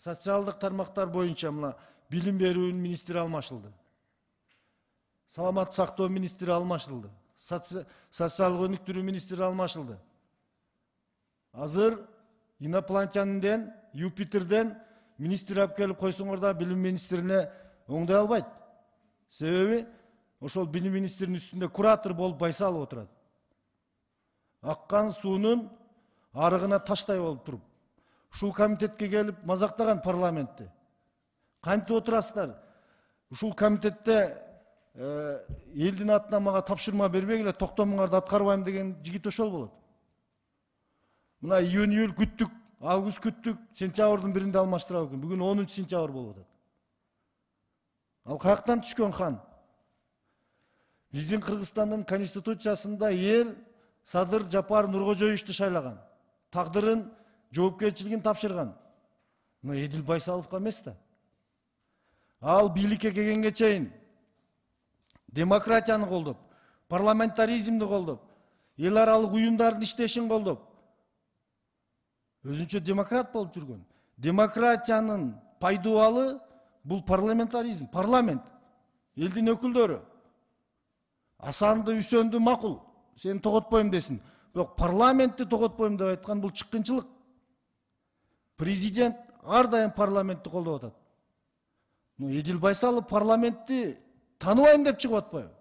социалдык тармактар боюнча мына билим берүүнүн министри алмашылды. Саламаттык сактоо министри алмашылды. Социалдык өнүктүрүү министри алмашылды. Азыр инопланетянден, Юпитерден министр алып келип койсоңор да билим министрине оңдой албайт. Себеби ошол билим министринин үстүндө куратор болуп Байсалов отурат. Аккан суунун арыгына таштай болуп туруп. Ушул комитетке келип мазактаган парламентти. Кантип отурасыздар? Ушул комитетте элдин атынан мага тапшырма бербегиле, токтомуңарды аткарбайм деген жигит ошол болот. Мына июнь-июль күттүк, август күттүк, сентябрдын 1-inde алмаштырабы экен. Бүгүн 10 сентябрь болуп атат. Ал каяктан түшкөн хан? Биздин Кыргызстандын конституциясында эл Садыр Жапар Нуркожоевичти шайлаган. Тагдырын, жоопкерчилигин тапшырган. Но Эдил Байсаловго эмес да. Ал бийликке келгенге чейин демократияны колдоп, парламентаризмди колдоп, эл аралык уюмдардын иштешин колдоп, өзүнчө демократ болуп жүргөн. Демократиянын пайдубалы бул парламентаризм, парламент, элдин өкүлдөрү. Асанды, Үсөндү макул, сени тоготпойм десин. Бирок парламентти тоготпойм деп айткан бул чыккынчылык. Президент ар дайым парламентти колдоп атат. Но Эдил Байсалов парламентти таныбайм деп чыгып атпайбы?